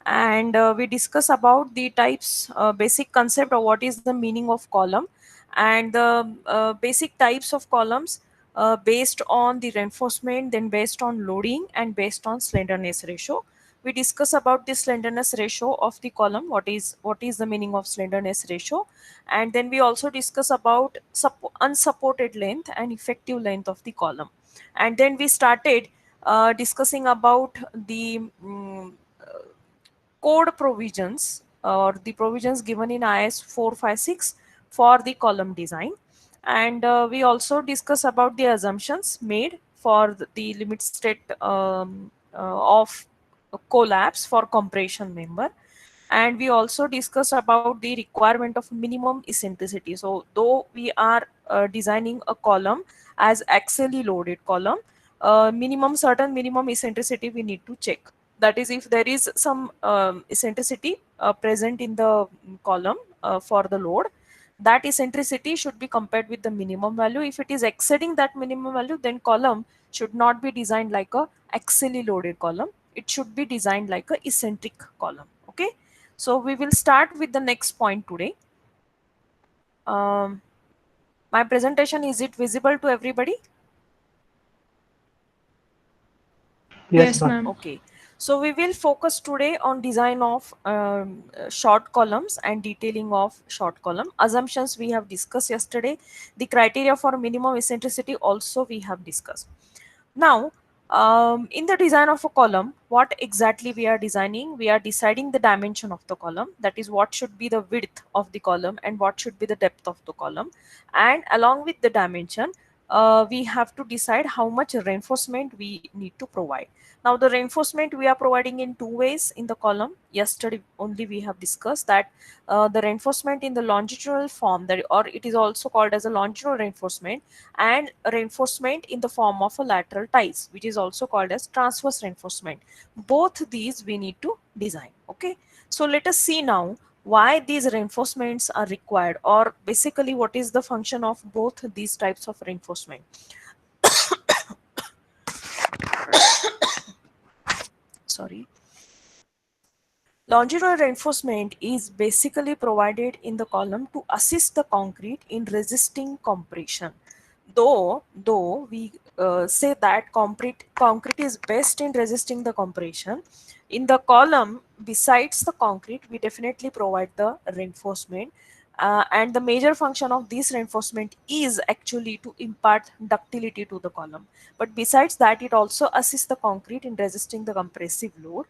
and we discuss about the types, basic concept of what is the meaning of column, and the basic types of columns based on the reinforcement, then based on loading, and based on slenderness ratio. We discuss about the slenderness ratio of the column, what is the meaning of slenderness ratio, and then we also discuss about unsupported length and effective length of the column, and then we started discussing about the code provisions or the provisions given in IS 456 for the column design. And we also discuss about the assumptions made for the limit state of collapse for compression member. And we also discuss about the requirement of minimum eccentricity. So though we are designing a column as axially loaded column, certain minimum eccentricity we need to check. That is, if there is some eccentricity present in the column for the load, that eccentricity should be compared with the minimum value. If it is exceeding that minimum value, then column should not be designed like a axially loaded column. It should be designed like a eccentric column. Okay, so we will start with the next point today. um, my presentation, is it visible to everybody? Yes, Yes, ma'am. ma'am. Okay, so we will focus today on design of short columns and detailing of short column. Assumptions we have discussed yesterday. The criteria for minimum eccentricity also we have discussed. Now, in the design of a column, what exactly we are designing? We are deciding the dimension of the column. That is, what should be the width of the column and what should be the depth of the column. And along with the dimension, we have to decide how much reinforcement we need to provide. Now, the reinforcement we are providing in two ways in the column. Yesterday only we have discussed that the reinforcement in the longitudinal form, that or it is also called as a longitudinal reinforcement, and reinforcement in the form of a lateral ties, which is also called as transverse reinforcement. Both these we need to design. Okay, so let us see now why these reinforcements are required, or basically what is the function of both these types of reinforcement. Sorry. Longitudinal reinforcement is basically provided in the column to assist the concrete in resisting compression. Though we say that concrete is best in resisting the compression, in the column besides the concrete we definitely provide the reinforcement, and the major function of this reinforcement is actually to impart ductility to the column. But besides that, it also assists the concrete in resisting the compressive load.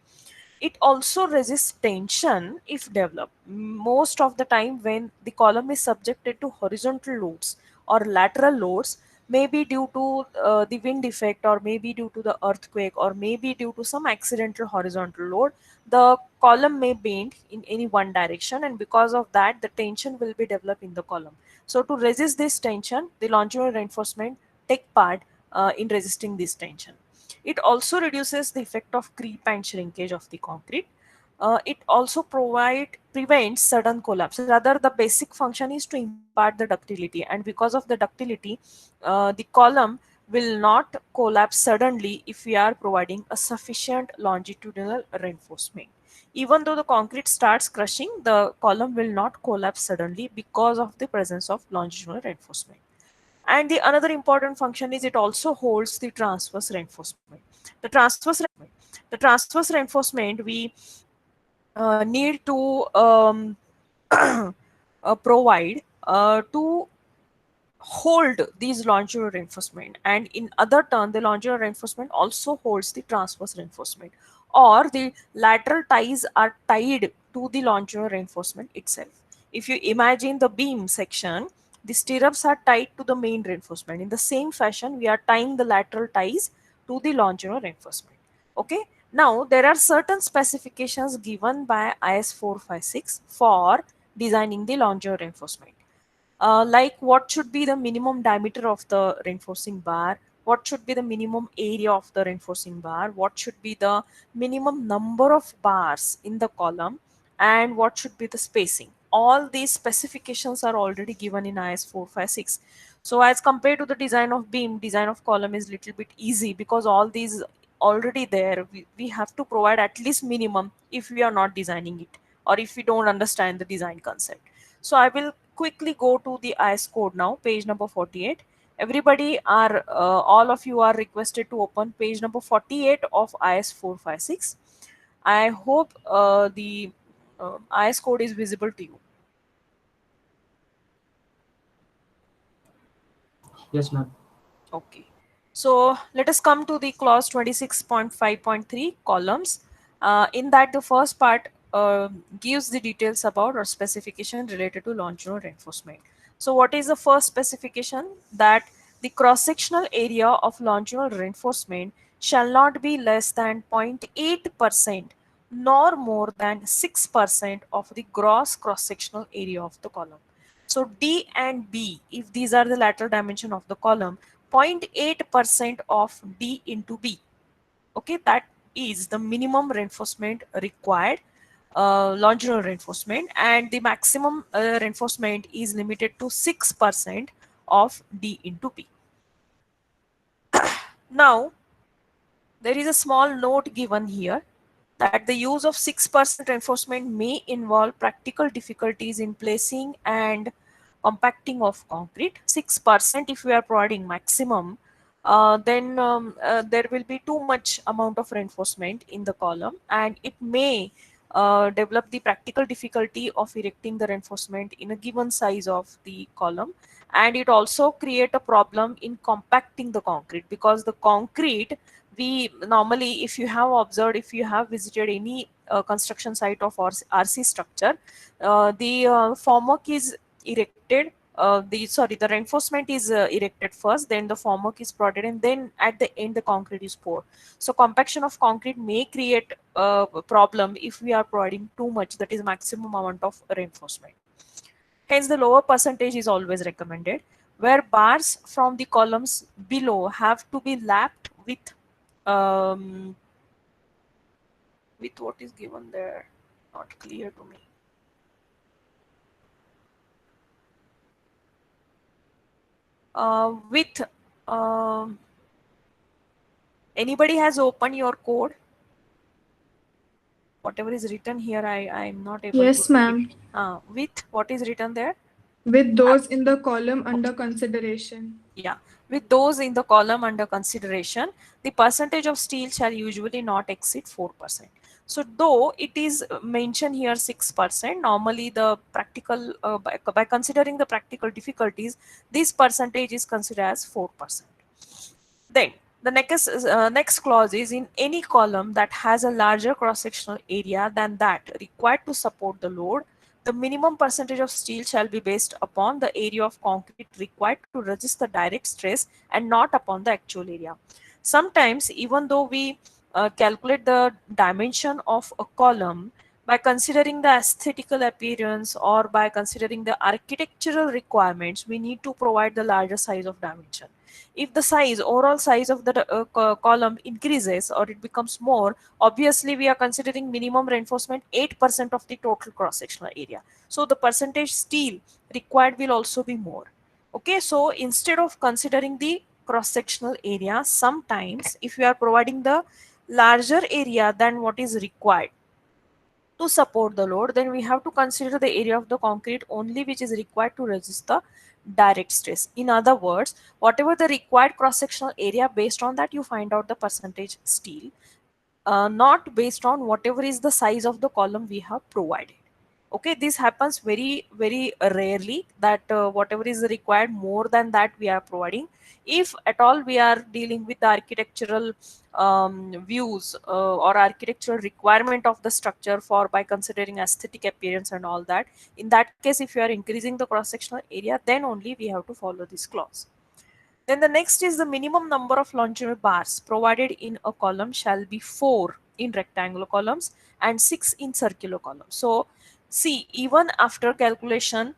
It also resists tension if developed. Most of the time, when the column is subjected to horizontal loads or lateral loads, maybe due to the wind effect, or maybe due to the earthquake, or maybe due to some accidental horizontal load, the column may bend in any one direction, and because of that, the tension will be developed in the column. So, to resist this tension, the longitudinal reinforcement take part in resisting this tension. It also reduces the effect of creep and shrinkage of the concrete. It also prevents sudden collapse. Rather, the basic function is to impart the ductility, and because of the ductility, the column will not collapse suddenly if we are providing a sufficient longitudinal reinforcement. Even though the concrete starts crushing, the column will not collapse suddenly because of the presence of longitudinal reinforcement. And the another important function is it also holds the transverse reinforcement. The transverse reinforcement we need to provide to hold these longitudinal reinforcement, and in other turn the longitudinal reinforcement also holds the transverse reinforcement, or the lateral ties are tied to the longitudinal reinforcement itself. If you imagine the beam section, the stirrups are tied to the main reinforcement. In the same fashion, we are tying the lateral ties to the longitudinal reinforcement. Okay, now there are certain specifications given by IS 456 for designing the longitudinal reinforcement, like what should be the minimum diameter of the reinforcing bar, what should be the minimum area of the reinforcing bar, what should be the minimum number of bars in the column, and what should be the spacing. All these specifications are already given in IS 456. So as compared to the design of beam, design of column is little bit easy because all these already there, we have to provide at least minimum if we are not designing it or if we don't understand the design concept. So I will quickly go to the IS code now, page number 48. Everybody are, all of you are requested to open page number 48 of IS 456. I hope the IS code is visible to you. Yes, ma'am. Okay. So let us come to the clause 26.5.3 columns. In that, the first part gives the details about or specification related to longitudinal reinforcement. So what is the first specification? That the cross-sectional area of longitudinal reinforcement shall not be less than 0.8% nor more than 6% of the gross cross-sectional area of the column. So D and B, if these are the lateral dimension of the column, 0.8% of D into B. Okay, that is the minimum reinforcement required, longitudinal reinforcement, and the maximum reinforcement is limited to 6% of D into B. Now, there is a small note given here that the use of 6% reinforcement may involve practical difficulties in placing and compacting of concrete. 6% if we are providing maximum, then there will be too much amount of reinforcement in the column, and it may develop the practical difficulty of erecting the reinforcement in a given size of the column. And it also create a problem in compacting the concrete, because the concrete, we normally, if you have observed, if you have visited any construction site of RC structure, the formwork is erected, the reinforcement is erected first, then the formwork is prodded, and then at the end the concrete is poured. So compaction of concrete may create a problem if we are providing too much, that is maximum amount of reinforcement. Hence the lower percentage is always recommended, where bars from the columns below have to be lapped um, with what is given there, not clear to me. With um, anybody has opened your code? Whatever is written here, I am not able to Yes, read it. ma'am. With what is written there? With Uh, those in the column under okay. consideration. Yeah, with those in the column under consideration, the percentage of steel shall usually not exceed 4%. So though it is mentioned here 6%, normally the practical, by considering the practical difficulties, this percentage is considered as 4%. Then the next clause is, in any column that has a larger cross-sectional area than that required to support the load, the minimum percentage of steel shall be based upon the area of concrete required to resist the direct stress and not upon the actual area. Sometimes, even though we calculate the dimension of a column by considering the aesthetical appearance or by considering the architectural requirements, we need to provide the larger size of dimension. If the size, overall size of the column increases or it becomes more, obviously we are considering minimum reinforcement 8% of the total cross sectional area, so the percentage steel required will also be more. Okay, so instead of considering the cross sectional area, sometimes if you are providing the larger area than what is required to support the load, then we have to consider the area of the concrete only which is required to resist the direct stress. In other words, whatever the required cross sectional area, based on that you find out the percentage steel, not based on whatever is the size of the column we have provided. Okay, this happens very rarely, that whatever is required more than that we are providing. If at all we are dealing with the architectural views or architectural requirement of the structure for by considering aesthetic appearance and all that, in that case if you are increasing the cross sectional area, then only we have to follow this clause. Then the next is, the minimum number of longitudinal bars provided in a column shall be 4 in rectangular columns and 6 in circular columns. So see, even after calculation,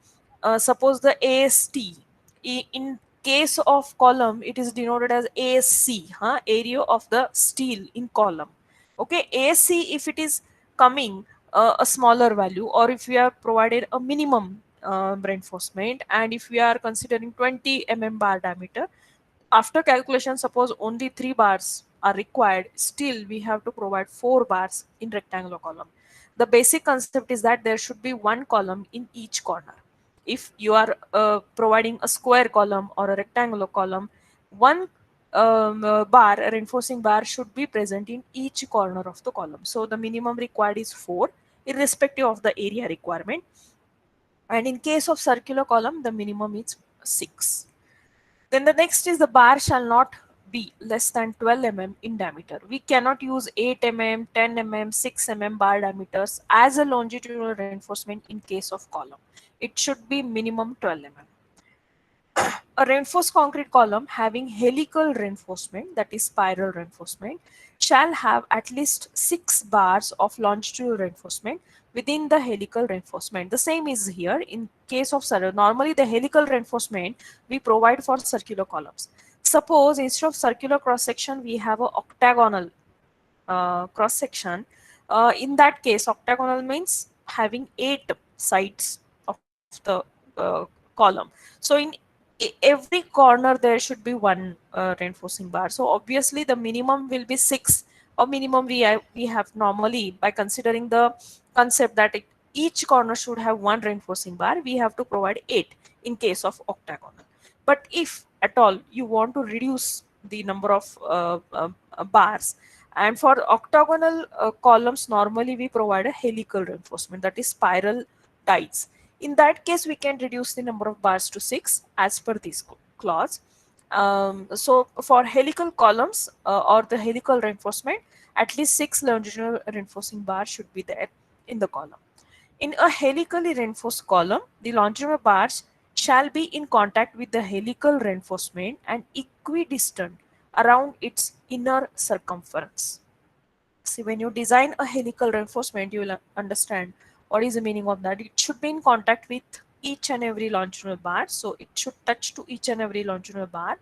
suppose the AST, in case of column it is denoted as ASC, area of the steel in column. Okay, ASC if it is coming a smaller value, or if we are provided a minimum reinforcement, and if we are considering 20 bar diameter, after calculation suppose only 3 bars are required, still we have to provide 4 bars in rectangular column. The basic concept is that there should be one column in each corner. If you are providing a square column or a rectangular column, one bar, a reinforcing bar, should be present in each corner of the column. So the minimum required is 4, irrespective of the area requirement. And in case of circular column, the minimum is 6. Then the next is the bar shall not be less than 12 mm in diameter. We cannot use 8 mm, 10 mm, 6 mm bar diameters as a longitudinal reinforcement in case of column. It should be minimum 12 mm. A reinforced concrete column having helical reinforcement, that is spiral reinforcement, shall have at least 6 bars of longitudinal reinforcement within the helical reinforcement. The same is here in case of normally the helical reinforcement we provide for circular columns. Suppose instead of circular cross section we have a octagonal cross section. In that case, octagonal means having 8 sides of the column. So in every corner there should be one reinforcing bar. So obviously the minimum will be 6, or minimum we have normally, by considering the concept that each corner should have one reinforcing bar, we have to provide 8 in case of octagonal. But if at all you want to reduce the number of bars, and for octagonal columns, normally we provide a helical reinforcement, that is spiral ties. In that case, we can reduce the number of bars to 6 as per this clause. So for helical columns or the helical reinforcement, at least 6 longitudinal reinforcing bars should be there in the column. In a helically reinforced column, the longitudinal bars shall be in contact with the helical reinforcement and equidistant around its inner circumference. See, when you design a helical reinforcement, you will understand what is the meaning of that. It should be in contact with each and every longitudinal bar. So it should touch to each and every longitudinal bar,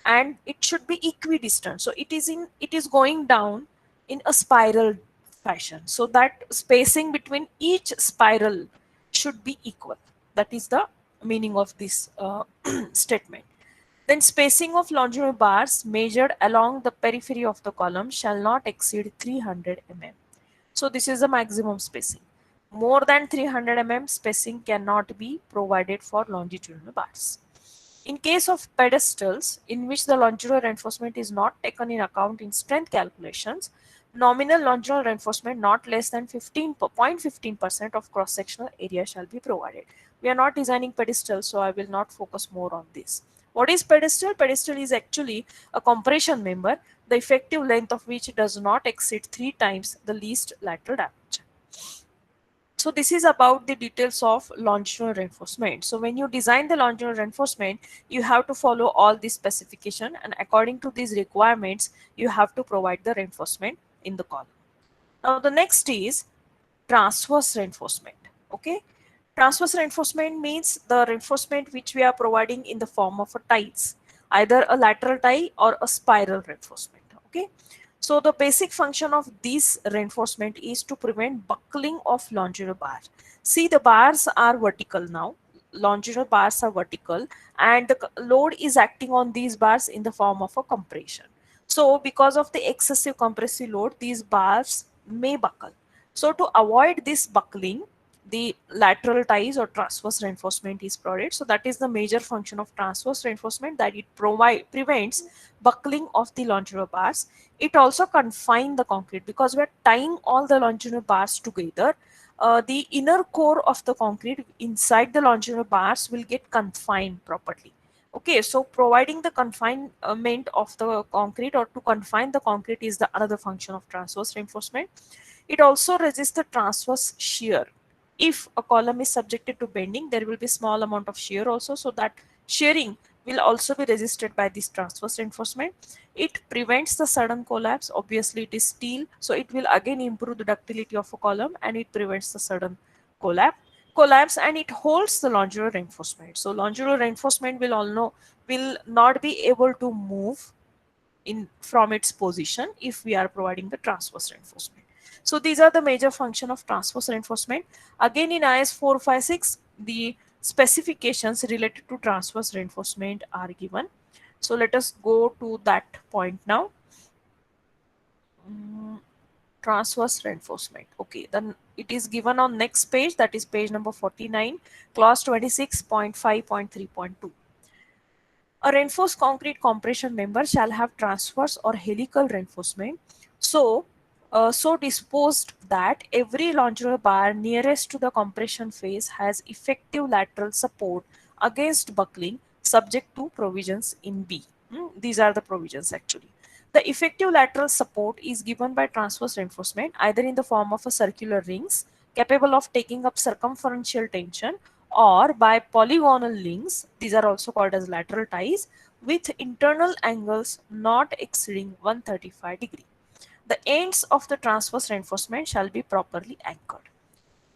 and it should be equidistant. So it is going down in a spiral fashion. So that spacing between each spiral should be equal. That is the meaning of this statement. Then spacing of longitudinal bars measured along the periphery of the column shall not exceed 300 mm. So this is the maximum spacing. More than 300 mm spacing cannot be provided for longitudinal bars. In case of pedestals, in which the longitudinal reinforcement is not taken in account in strength calculations, nominal longitudinal reinforcement not less than 0.15% of cross-sectional area shall be provided. We are not designing pedestals, so I will not focus more on this. What is pedestal? Pedestal is actually a compression member, the effective length of which does not exceed 3 times the least lateral diameter. So this is about the details of longitudinal reinforcement. So when you design the longitudinal reinforcement, you have to follow all these specification, and according to these requirements, you have to provide the reinforcement in the column. Now the next is transverse reinforcement. Okay, transverse reinforcement means the reinforcement which we are providing in the form of a ties, either a lateral tie or a spiral reinforcement. Okay, so the basic function of this reinforcement is to prevent buckling of longitudinal bars. See, the bars are vertical now. Longitudinal bars are vertical, and the load is acting on these bars in the form of a compression. So because of the excessive compressive load, these bars may buckle. So to avoid this buckling, the lateral ties or transverse reinforcement is provided. So that is the major function of transverse reinforcement, that it prevents buckling of the longitudinal bars. It also confines the concrete because we are tying all the longitudinal bars together. The inner core of the concrete inside the longitudinal bars will get confined properly. Okay, so providing the confinement of the concrete, or to confine the concrete, is the another function of transverse reinforcement. It also resists the transverse shear. If a column is subjected to bending, there will be small amount of shear also, so that shearing will also be resisted by this transverse reinforcement. It prevents the sudden collapse. Obviously it is steel, so it will again improve the ductility of a column, and it prevents the sudden collapse, and it holds the longitudinal reinforcement. So longitudinal reinforcement will not be able to move in from its position if we are providing the transverse reinforcement. So these are the major function of transverse reinforcement. Again, in IS 456, the specifications related to transverse reinforcement are given. So let us go to that point now. Mm, transverse reinforcement. Okay, then it is given on next page, that is page number 49, clause 26.5.3.2. A reinforced concrete compression member shall have transverse or helical reinforcement, so so disposed that every longerer bar nearest to the compression face has effective lateral support against buckling, subject to provisions in B. These are the provisions actually. The effective lateral support is given by transverse reinforcement either in the form of a circular rings capable of taking up circumferential tension, or by polygonal links, these are also called as lateral ties, with internal angles not exceeding 135 degree. The ends of the transverse reinforcement shall be properly anchored.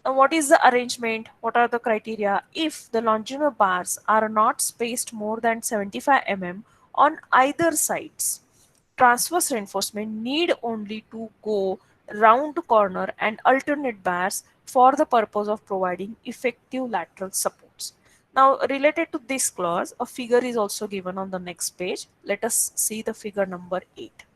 Now, what is the arrangement? What are the criteria? If the longitudinal bars are not spaced more than 75 mm on either sides, transverse reinforcement need only to go round corner and alternate bars for the purpose of providing effective lateral supports. Now, related to this clause, a figure is also given on the next page. Let us see the figure number 8.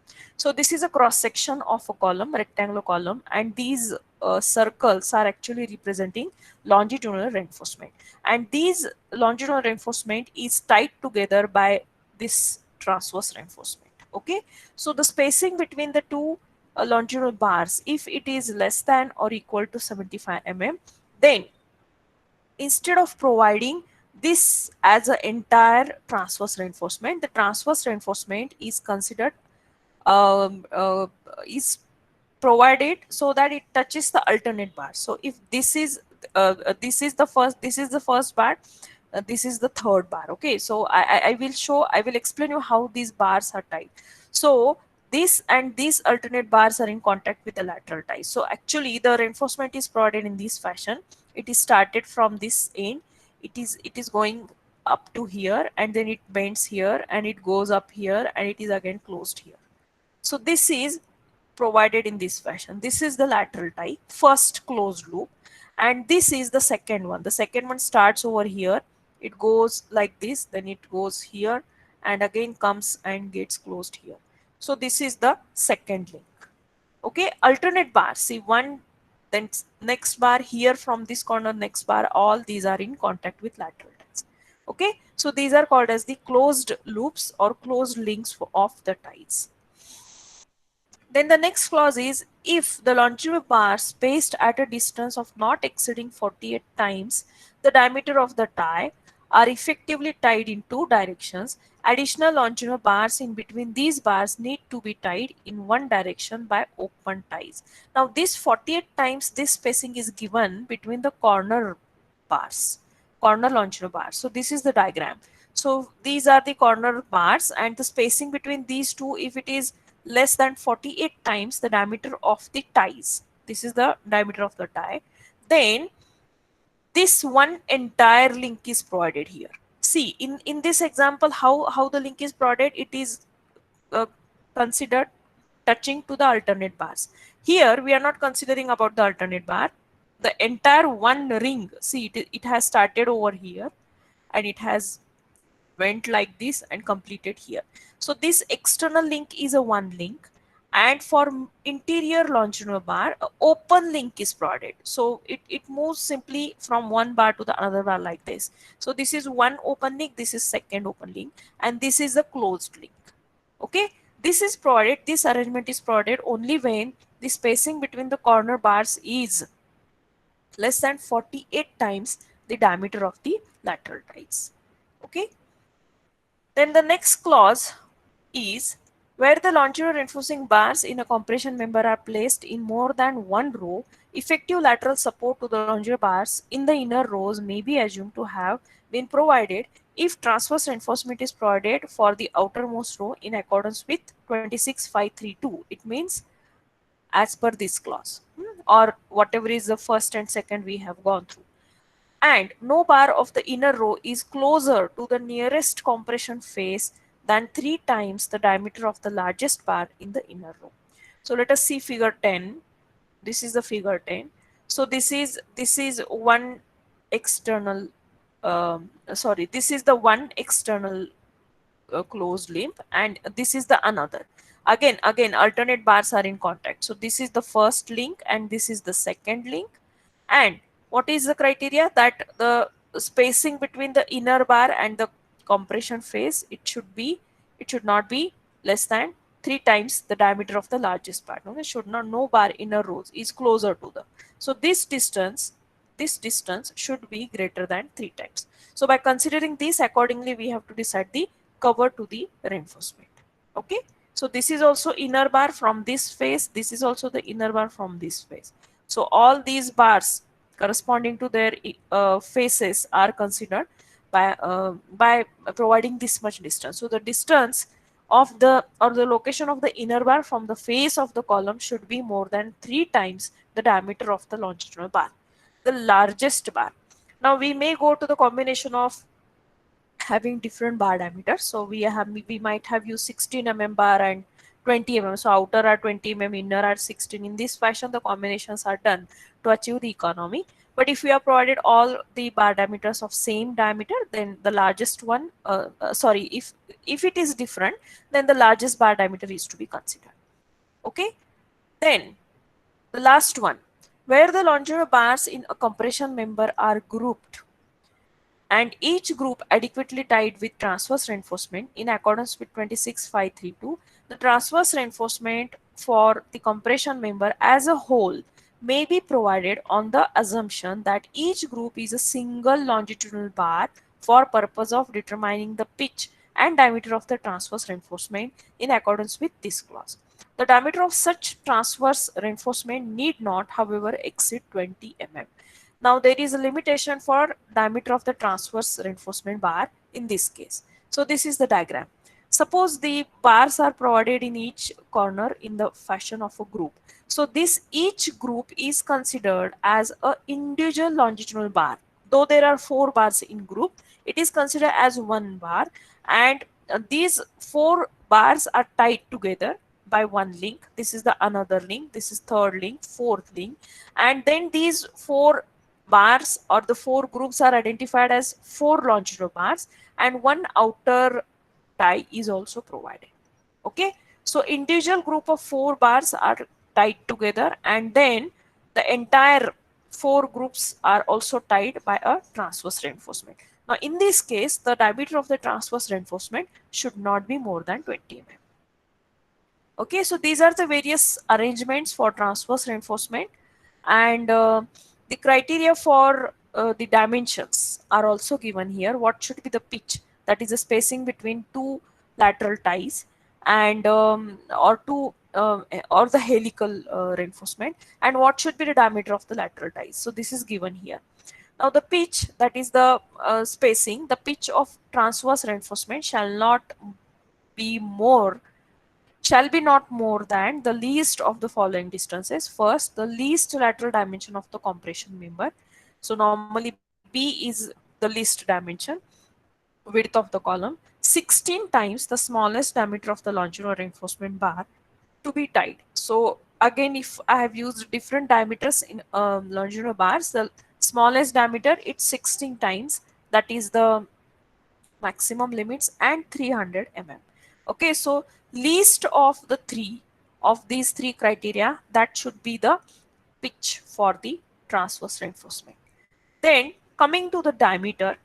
So this is a cross section of a column, rectangular column, and these circles are actually representing longitudinal reinforcement. And these longitudinal reinforcement is tied together by this transverse reinforcement. Okay, so the spacing between the two longitudinal bars, if it is less than or equal to 75 mm, then instead of providing this as an entire transverse reinforcement, the transverse reinforcement is considered um, uh, is provided so that it touches the alternate bar. So if this is the first bar, this is the third bar. Okay, so I will show, I will explain you how these bars are tied. So this and these alternate bars are in contact with the lateral ties. So actually the reinforcement is provided in this fashion. It is started from this end, it is going up to here, and then it bends here and it goes up here and it is again closed here. So this is provided in this fashion. This is the lateral tie, first closed loop, and this is the second one. The second one starts over here, it goes like this, then it goes here, and again comes and gets closed here. So this is the second link. Okay, alternate bar. See one, then next bar here from this corner, next bar. All these are in contact with lateral ties. Okay, so these are called as the closed loops or closed links of the ties. Then the next clause is if the longitudinal bar spaced at a distance of not exceeding 48 times the diameter of the tie are effectively tied in two directions, additional longitudinal bars in between these bars need to be tied in one direction by open ties. Now this 48 times this spacing is given between the corner bars, corner longitudinal bars. So this is the diagram. So these are the corner bars and the spacing between these two, if it is less than 48 times the diameter of the ties, this is the diameter of the tie, then this one entire link is provided here. See in this example how the link is provided, it is uh, considered touching to the alternate bars. Here we are not considering about the alternate bar, the entire one ring. See it has started over here and it has went like this and completed here. So this external link is a one link, and for interior longitudinal bar, a open link is provided. So it moves simply from one bar to the another bar like this. So this is one open link, this is second open link, and this is the closed link. Okay, this is provided, this arrangement is provided only when the spacing between the corner bars is less than 48 times the diameter of the lateral ties. Okay, then the next clause is where the longitudinal reinforcing bars in a compression member are placed in more than one row, effective lateral support to the longitudinal bars in the inner rows may be assumed to have been provided if transverse reinforcement is provided for the outermost row in accordance with 26532. It means as per this clause, or whatever is the first and second we have gone through, and no bar of the inner row is closer to the nearest compression face than 3 times the diameter of the largest bar in the inner row. So let us see figure 10. This is the figure 10. So this is one external this is the one external closed limb, and this is the another. Again alternate bars are in contact. So this is the first link and this is the second link. And what is the criteria? That the spacing between the inner bar and the compression phase, it should not be less than 3 times the diameter of the largest bar. No, it should not, no bar inner rows is closer to the, so this distance should be greater than 3 times. So by considering this, accordingly we have to decide the cover to the reinforcement. Okay, so this is also inner bar from this face, this is also the inner bar from this face. So all these bars corresponding to their faces are considered by providing this much distance. So the distance of the, or the location of the inner bar from the face of the column should be more than 3 times the diameter of the longitudinal bar, the largest bar. Now we may go to the combination of having different bar diameters. So we might have used 16 bar and 20 So outer are 20 inner are 16. In this fashion, the combinations are done to achieve the economy. But if we have provided all the bar diameters of same diameter, then the largest one, sorry, if it is different, then the largest bar diameter is to be considered. Okay. Then the last one, where the longitudinal bars in a compression member are grouped and each group adequately tied with transverse reinforcement in accordance with 26532, the transverse reinforcement for the compression member as a whole may be provided on the assumption that each group is a single longitudinal bar for purpose of determining the pitch and diameter of the transverse reinforcement in accordance with this clause. The diameter of such transverse reinforcement need not, however, exceed 20 mm. Now there is a limitation for diameter of the transverse reinforcement bar in this case. So this is the diagram. Suppose the bars are provided in each corner in the fashion of a group. So this each group is considered as a individual longitudinal bar. Though there are 4 bars in group, it is considered as one bar, and these 4 bars are tied together by one link. This is the another link, this is third link, fourth link, and then these 4 bars or the 4 groups are identified as 4 longitudinal bars, and one outer tie is also provided. Okay, so individual group of 4 bars are tied together, and then the entire 4 groups are also tied by a transverse reinforcement. Now in this case, the diameter of the transverse reinforcement should not be more than 20 mm. Okay, so these are the various arrangements for transverse reinforcement, and the criteria for the dimensions are also given here. What should be the pitch, that is the spacing between 2 lateral ties, and or the helical reinforcement, and what should be the diameter of the lateral ties. So this is given here. Now the pitch, that is the spacing, the pitch of transverse reinforcement shall be not more than the least of the following distances. First, the least lateral dimension of the compression member. So normally B is the least dimension, width of the column, 16 times the smallest diameter of the longitudinal reinforcement bar to be tied. So again, if I have used different diameters in longitudinal bars, the smallest diameter it's 16 times, that is the maximum limits, and 300 mm. Okay, so least of the three of these 3 criteria, that should be the pitch for the transverse reinforcement. Then coming to the diameter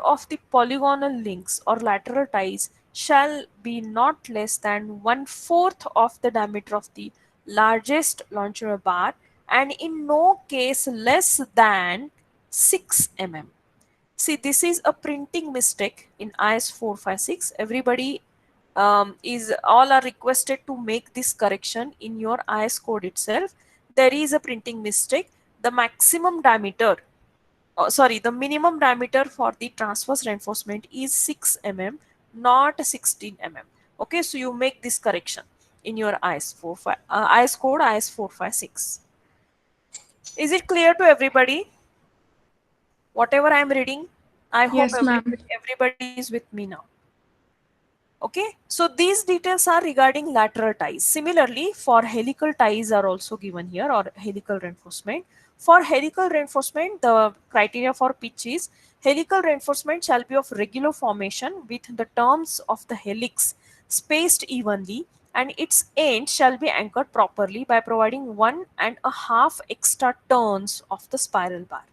of the polygonal links or lateral ties shall be not less than 1/4 of the diameter of the largest longitudinal bar, and in no case less than 6 mm. See, this is a printing mistake in IS 456. Everybody is all are requested to make this correction in your IS code itself. There is a printing mistake. The maximum diameter, sorry, the minimum diameter for the transverse reinforcement is 6 mm, not 16 mm. Okay, so you make this correction in your IS code IS 456. Is it clear to everybody? Whatever I am reading, I hope Yes, ma'am. everybody is with me now. Okay, so these details are regarding lateral ties. Similarly, for helical ties are also given here, or helical reinforcement. For helical reinforcement, the criteria for pitch is helical reinforcement shall be of regular formation with the terms of the helix spaced evenly and its end shall be anchored properly by providing 1.5 extra turns of the spiral bar.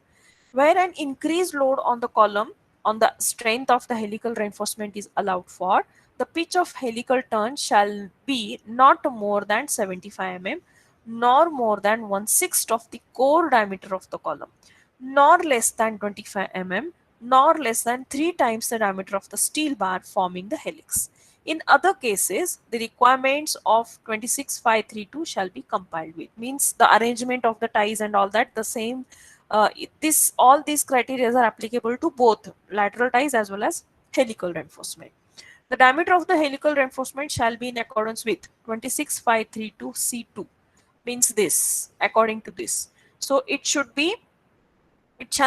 Where an increased load on the column on the strength of the helical reinforcement is allowed for, the pitch of helical turn shall be not more than 75 mm, nor more than 1/6 of the core diameter of the column, nor less than 25 mm, nor less than 3 times the diameter of the steel bar forming the helix. In other cases, the requirements of 26532 shall be complied with. Means the arrangement of the ties and all that, the same. All these criteria are applicable to both lateral ties as well as helical reinforcement. The diameter of the helical reinforcement shall be in accordance with 26532 C2. Means this, according to this. So it shall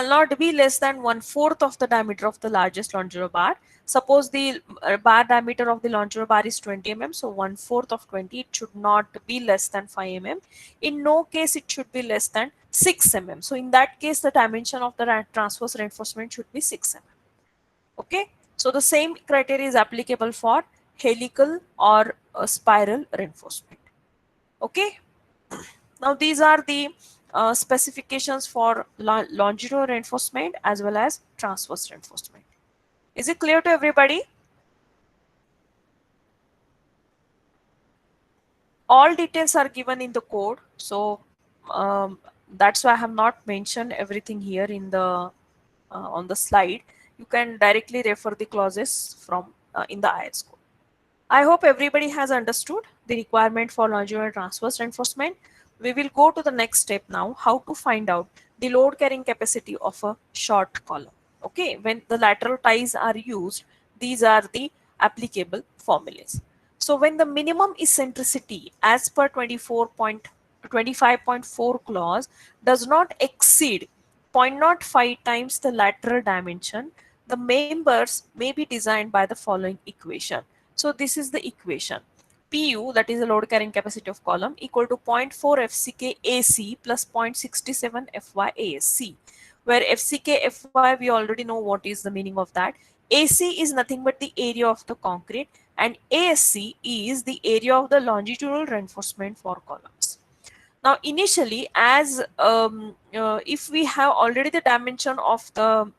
not be less than 1/4 of the diameter of the largest longitudinal bar. Suppose the bar diameter of the longitudinal bar is 20 mm, so 1/4 of 20, it should not be less than 5 mm. In no case it should be less than 6 mm. So in that case, the dimension of the transverse reinforcement should be 6 mm. Okay, so the same criteria is applicable for helical or spiral reinforcement. Okay, now these are the specifications for longitudinal reinforcement as well as transverse reinforcement. Is it clear to everybody? All details are given in the code, so that's why I have not mentioned everything here in the on the slide. You can directly refer the clauses from in the IS code. I hope everybody has understood the requirement for longitudinal transverse reinforcement. We will go to the next step now, how to find out the load carrying capacity of a short column. Okay, when the lateral ties are used, these are the applicable formulas. So when the minimum eccentricity as per 25.4 clause does not exceed 0.05 times the lateral dimension, the members may be designed by the following equation. So this is the equation. Pu, that is the load carrying capacity of column, equal to 0.4 FCK AC plus 0.67 FY ASC, where FCK FY we already know what is the meaning of that. AC is nothing but the area of the concrete, and ASC is the area of the longitudinal reinforcement for columns. Now, initially, as if we have already the dimension of the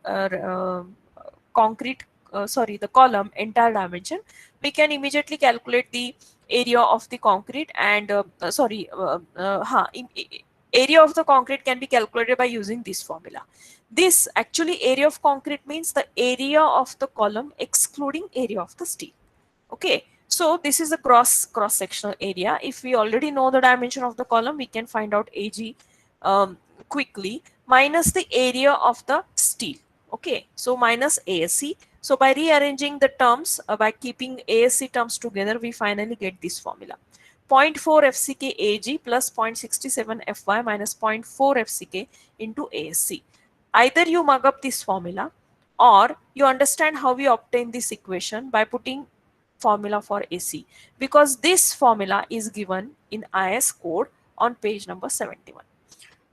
concrete, the column entire dimension, we can immediately calculate the area of the concrete and area of the concrete can be calculated by using this formula. This actually area of concrete means the area of the column excluding area of the steel. Okay, so this is the cross sectional area. If we already know the dimension of the column, we can find out AG quickly, minus the area of the steel. Okay, so minus ASC. So by rearranging the terms, by keeping ASC terms together, we finally get this formula. 0.4 FCK AG plus 0.67 FY minus 0.4 FCK into ASC. Either you mug up this formula or you understand how we obtain this equation by putting formula for AC, because this formula is given in IS code on page number 71.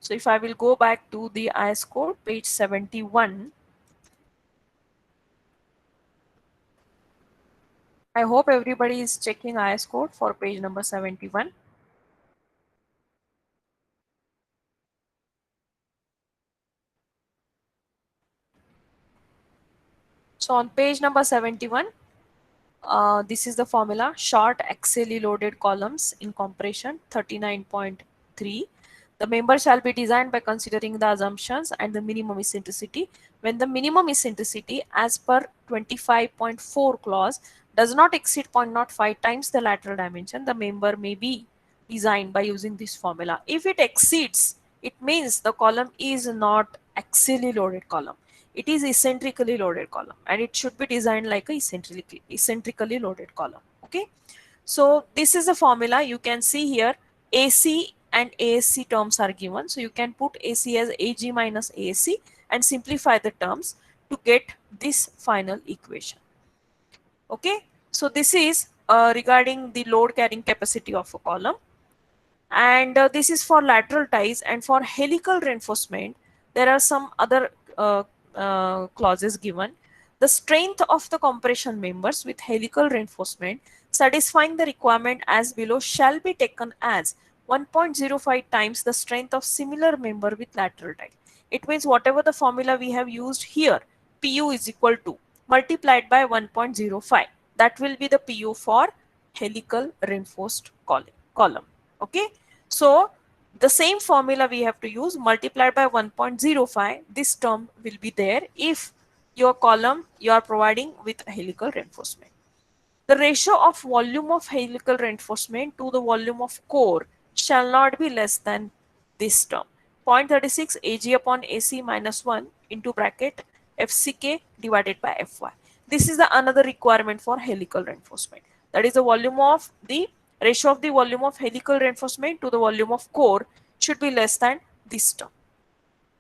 So if I will go back to the IS code, page 71, I hope everybody is checking IS code for page number 71. So on page number 71, this is the formula: short axially loaded columns in compression 39.3. The member shall be designed by considering the assumptions and the minimum eccentricity. When the minimum eccentricity as per 25.4 clause does not exceed 0.05 times the lateral dimension, the member may be designed by using this formula. If it exceeds, it means the column is not axially loaded column. It is eccentrically loaded column, and it should be designed like a eccentrically loaded column. Okay, so this is the formula. You can see here AC and ASC terms are given, so you can put AC as AG minus ASC and simplify the terms to get this final equation. Okay, so this is regarding the load carrying capacity of a column, and this is for lateral ties. And for helical reinforcement, there are some other clauses given. The strength of the compression members with helical reinforcement satisfying the requirement as below shall be taken as 1.05 times the strength of similar member with lateral tie. It means whatever the formula we have used here, PU is equal to multiplied by 1.05. That will be the PU for helical reinforced column. Okay. So the same formula we have to use multiplied by 1.05. This term will be there if your column you are providing with helical reinforcement. The ratio of volume of helical reinforcement to the volume of core shall not be less than this term. 0.36 Ag upon Ac minus 1 into bracket FCK divided by Fy. This is the another requirement for helical reinforcement. That is the volume of the ratio of the volume of helical reinforcement to the volume of core should be less than this term.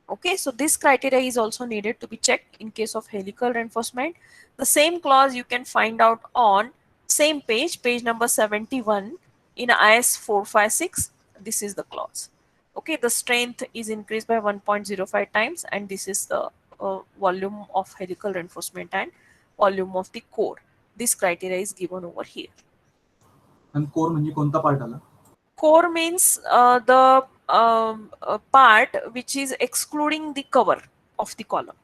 Okay, so this criteria is also needed to be checked in case of helical reinforcement. The same clause you can find out on same page, page number 71 in IS 456. This is the clause. Okay, the strength is increased by 1.05 times, and this is the volume of helical reinforcement and volume of the core. This criteria is given over here. आणि core म्हणजे कोणता part आला? Core means the part which is excluding the cover of the column.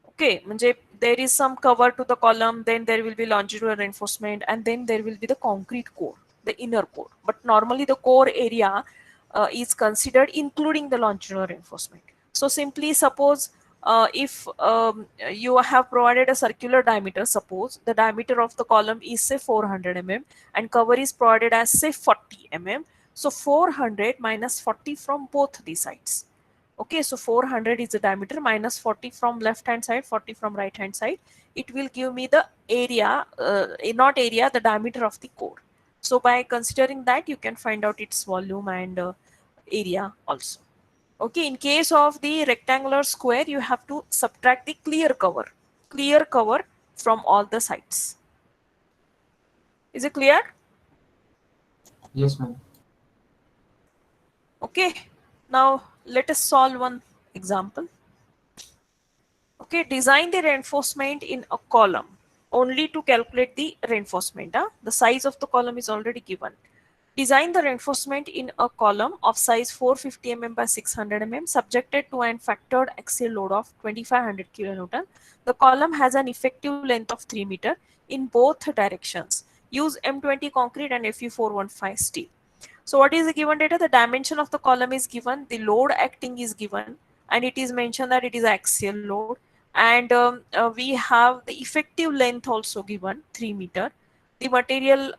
Okay, म्हणजे there is some cover to the column, then there will be longitudinal reinforcement, and then there will be the concrete core, the inner core. But normally the core area is considered including the longitudinal reinforcement. So simply suppose if you have provided a circular diameter, suppose the diameter of the column is say 400 mm and cover is provided as say 40 mm. So 400 minus 40 from both the sides. Okay, so 400 is the diameter minus 40 from left hand side, 40 from right hand side. It will give me the area, not area, the diameter of the core. So by considering that, you can find out its volume and area also. Okay, in case of the rectangular square, you have to subtract the clear cover from all the sides. Is it clear? Yes, ma'am. Okay, now let us solve one example. Okay, design the reinforcement in a column only to calculate the reinforcement. The size of the column is already given. Design the reinforcement in a column of size 450 mm by 600 mm subjected to an factored axial load of 2500 kN. The column has an effective length of 3 meter in both directions. Use M20 concrete and Fe415 steel. So what is the given data? The dimension of the column is given, the load acting is given, and it is mentioned that it is axial load. And we have the effective length also given, 3 meter. The material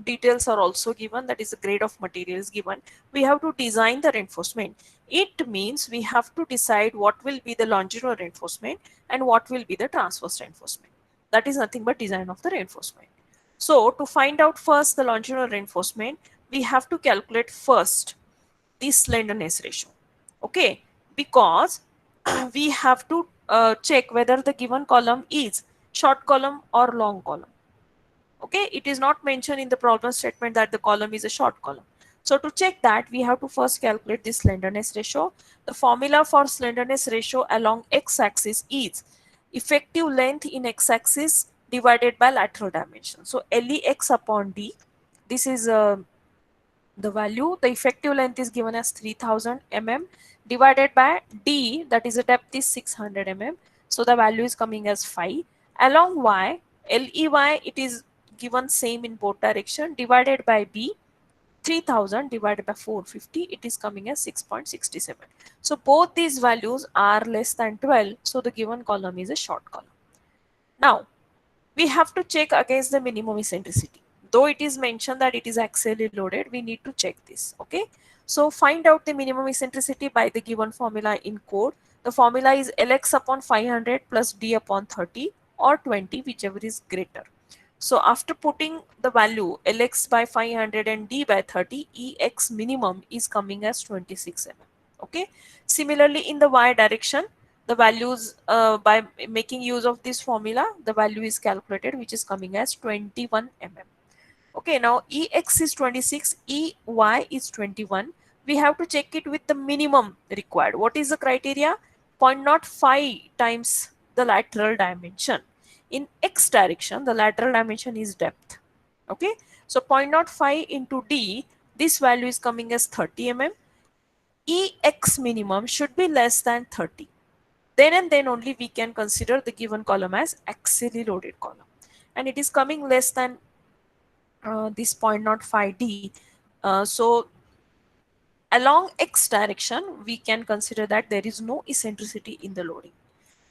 details are also given, that is the grade of material is given. We have to design the reinforcement. It means we have to decide what will be the longitudinal reinforcement and what will be the transverse reinforcement. That is nothing but design of the reinforcement. So to find out first the longitudinal reinforcement, we have to calculate first the slenderness ratio. Okay, because we have to check whether the given column is short column or long column. Okay, it is not mentioned in the problem statement that the column is a short column. So to check that, we have to first calculate the slenderness ratio. The formula for slenderness ratio along x-axis is effective length in x-axis divided by lateral dimension. So LEX upon D, this is the value. The effective length is given as 3000 mm divided by D, that is the depth is 600 mm. So the value is coming as 5. Along Y, LEY, it is given same in both direction, divided by B, 3000 divided by 450, it is coming as 6.67. So both these values are less than 12. So the given column is a short column. Now we have to check against the minimum eccentricity. Though it is mentioned that it is axially loaded, we need to check this. Okay, so find out the minimum eccentricity by the given formula in code. The formula is Lx upon 500 plus D upon 30 or 20, whichever is greater. So after putting the value Lx by 500 and D by 30, Ex minimum is coming as 26 mm. Okay, similarly in the Y direction, the values by making use of this formula, the value is calculated, which is coming as 21 mm. Okay, now Ex is 26, Ey is 21. We have to check it with the minimum required. What is the criteria? 0.05 times the lateral dimension. In x direction, the lateral dimension is depth. Okay, so 0.05 into d, this value is coming as 30 mm. Ex minimum should be less than 30. Then and then only we can consider the given column as axially loaded column. And it is coming less than this 0.05 d. So along x direction, we can consider that there is no eccentricity in the loading.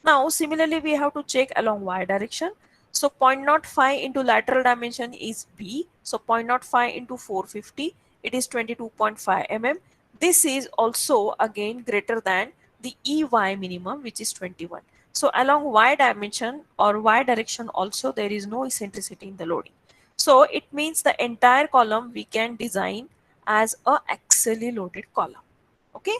Now, similarly, we have to check along y direction. So 0.05 into lateral dimension is b. So 0.05 into 450, it is 22.5 mm. This is also again greater than the EY minimum, which is 21. So along y dimension or y direction also there is no eccentricity in the loading. So it means the entire column we can design as a axially loaded column. Okay.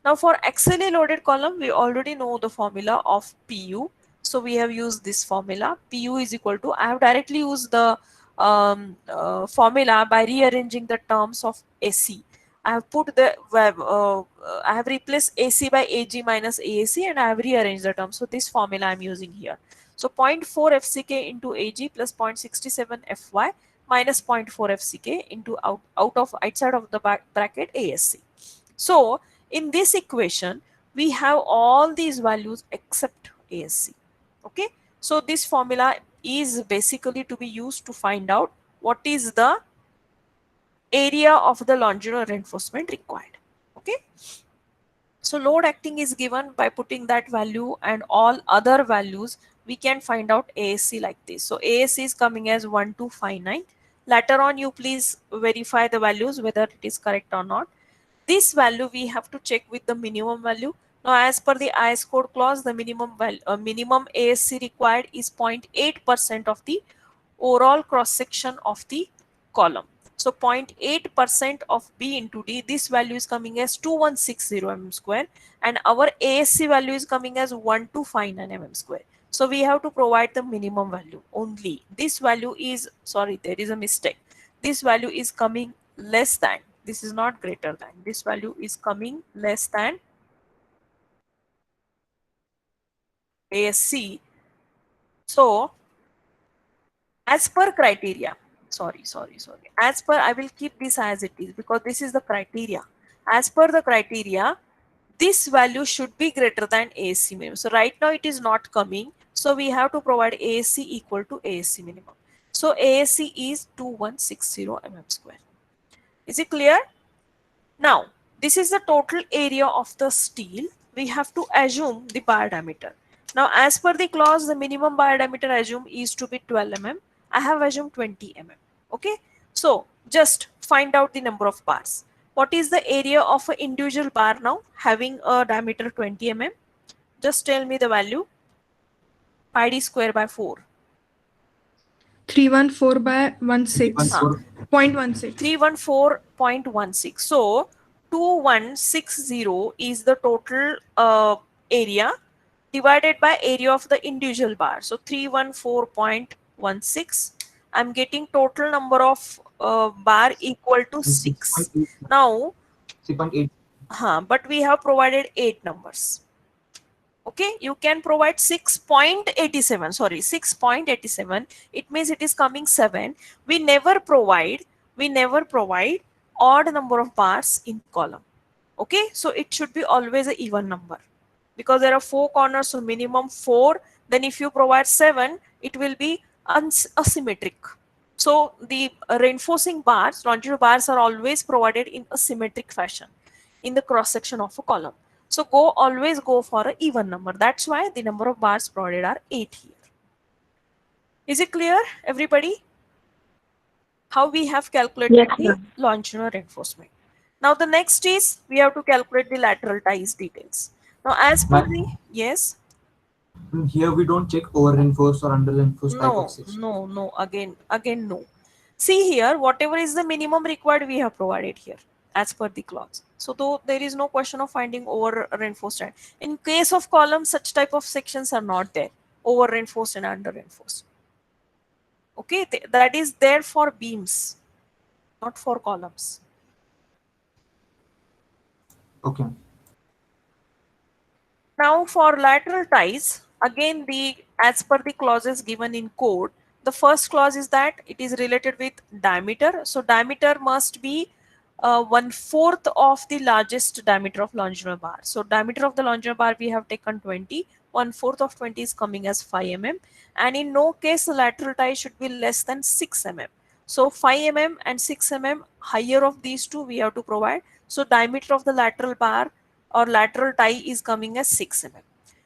Now for axially loaded column, we already know the formula of PU. So we have used this formula. PU is equal to, I have directly used the formula by rearranging the terms of AC. I have put the, I have replaced AC by AG minus AAC and I have rearranged the terms. So this formula I am using here. So 0.4 FCK into AG plus 0.67 FY minus 0.4 FCK into outside of the bracket ASC. So in this equation, we have all these values except ASC. Okay. So this formula is basically to be used to find out what is the area of the longitudinal reinforcement required. Okay. So load acting is given by putting that value and all other values. We can find out ASC like this. So ASC is coming as 1259. Later on, you please verify the values whether it is correct or not. This value we have to check with the minimum value. Now, as per the IS code clause, the minimum ASC required is 0.8% of the overall cross section of the column. So 0.8% of B into D, this value is coming as 2160 mm square and our ASC value is coming as 1259 mm square. So we have to provide the minimum value only. This value is, sorry, there is a mistake. This value is coming less than, this is not greater than, this value is coming less than ASC. So as per criteria, sorry, as per, I will keep this as it is because this is the criteria. As per the criteria, this value should be greater than ASC minimum. So right now it is not coming. So we have to provide ASC equal to ASC minimum. So ASC is 2160 mm square. Is it clear? Now, this is the total area of the steel. We have to assume the bar diameter. Now, as per the clause, the minimum bar diameter assumed is to be 12 mm. I have assumed 20 mm. Okay. So, just find out the number of bars. What is the area of an individual bar now having a diameter 20 mm? Just tell me the value. Pi d square by 4. 314 by 16. 0.16. 314.16. So 2160 is the total area divided by area of the individual bar. So 314.16. I'm getting total number of bar equal to 6. Now, 6.8. but we have provided 8 numbers. Okay, you can provide 6.87, sorry, 6.87. It means it is coming 7. We never provide odd number of bars in column. Okay, so it should be always an even number because there are 4 corners, so minimum 4. Then if you provide 7, it will be asymmetric. So the reinforcing bars, longitudinal bars are always provided in a symmetric fashion in the cross section of a column. So always go for an even number. That's why the number of bars provided are 8 here. Is it clear, everybody? How we have calculated the longitudinal reinforcement. Now the next is we have to calculate the lateral ties details. Now as per the, yes. Here we don't check over reinforced or under reinforced type of section. No, again no. See here, whatever is the minimum required we have provided here as per the clause. So though there is no question of finding over reinforced. In case of columns, such type of sections are not there, over reinforced and under reinforced. Okay, that is there for beams, not for columns. Okay. Now for lateral ties, again, as per the clauses given in code, the first clause is that it is related with diameter. So diameter must be 1/4 of the largest diameter of longitudinal bar. So diameter of the longitudinal bar we have taken 20. 1/4 of 20 is coming as 5 mm, and in no case the lateral tie should be less than 6 mm. So 5 mm and 6 mm, higher of these two we have to provide. So diameter of the lateral bar or lateral tie is coming as 6 mm.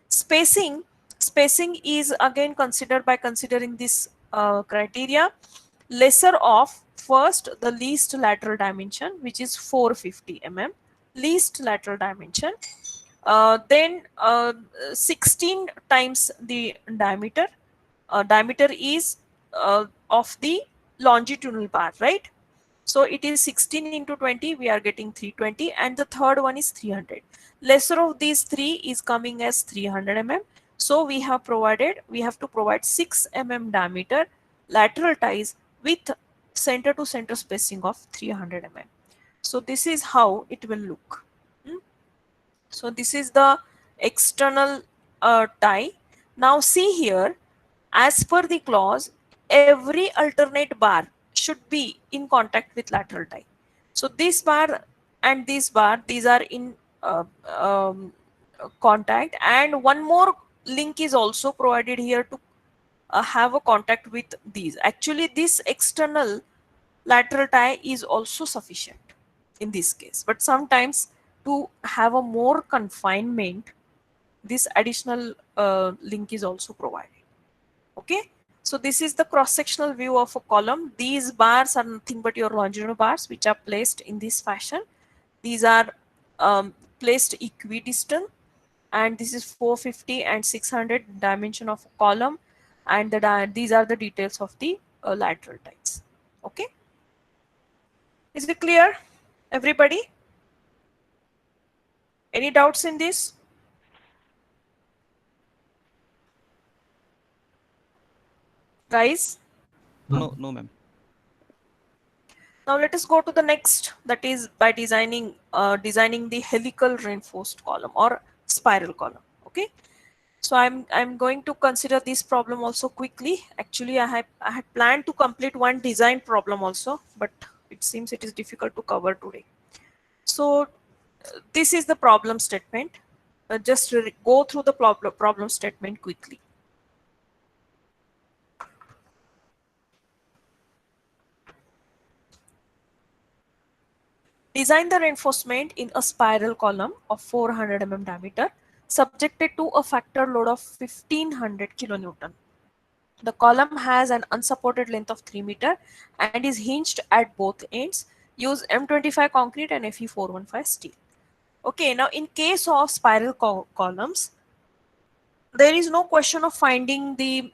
Spacing is again considered by considering this criteria. Lesser of first the least lateral dimension, which is 450 mm, least lateral dimension. Then 16 times the diameter. Diameter is of the longitudinal bar, right? So it is 16 into 20, we are getting 320, and the third one is 300. Lesser of these three is coming as 300 mm. So we have to provide 6 mm diameter lateral ties with center to center spacing of 300 mm. So this is how it will look. So this is the external tie. Now see here, as per the clause, every alternate bar should be in contact with lateral tie. So this bar and this bar, these are in contact, and one more link is also provided here to have a contact with these. Actually, this external lateral tie is also sufficient in this case, but sometimes to have a more confinement, this additional link is also provided. Okay, so this is the cross-sectional view of a column. These bars are nothing but your longitudinal bars, which are placed in this fashion. These are placed equidistant, and this is 450 and 600 dimension of a column, and these are the details of the lateral ties. Okay, is it clear, everybody? Any doubts in this? Guys? No, no, ma'am. Now let us go to the next, that is by designing the helical reinforced column or spiral column. Okay, so I'm going to consider this problem also quickly. Actually, I had planned to complete one design problem also, but it seems it is difficult to cover today. So this is the problem statement. Just go through the problem statement quickly. Design the reinforcement in a spiral column of 400 mm diameter, subjected to a factor load of 1500 kilonewton. The column has an unsupported length of 3 meter and is hinged at both ends. Use M25 concrete and Fe415 steel. Okay, now in case of spiral columns, there is no question of finding the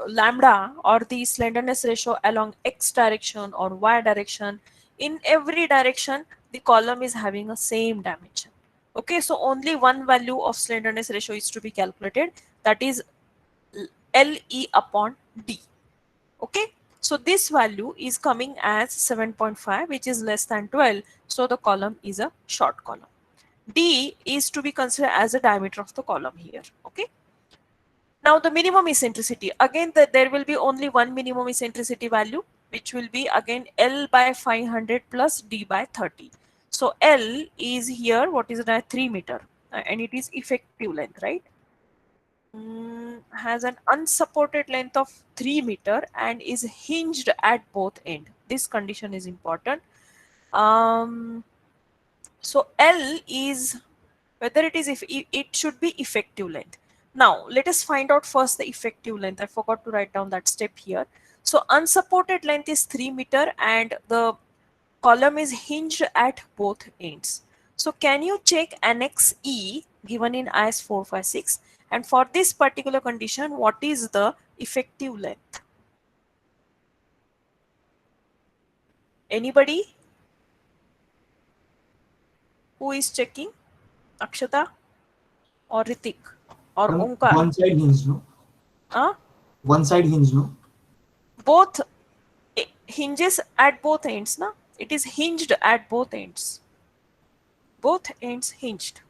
lambda or the slenderness ratio along x direction or y direction. In every direction, the column is having a same dimension. Okay, so only one value of slenderness ratio is to be calculated, that is LE upon D. Okay, so this value is coming as 7.5, which is less than 12. So the column is a short column. D is to be considered as the diameter of the column here. Okay. Now the minimum eccentricity, again there will be only one minimum eccentricity value, which will be again L by 500 plus D by 30. So L is here, what is that, 3 meter, and it is effective length, right? Has an unsupported length of 3 meter and is hinged at both ends. This condition is important. So L is whether it is, if it should be effective length. Now let us find out first the effective length. I forgot to write down that step here. So unsupported length is 3 meter and the column is hinged at both ends. So can you check Annex E given in IS 456, and for this particular condition, what is the effective length? Anybody who is checking? Akshata or Ritik or Omkar? One side hinge, no? One side hinge, no? Both hinges at both ends, na? It is hinged at both ends. Both ends hinged.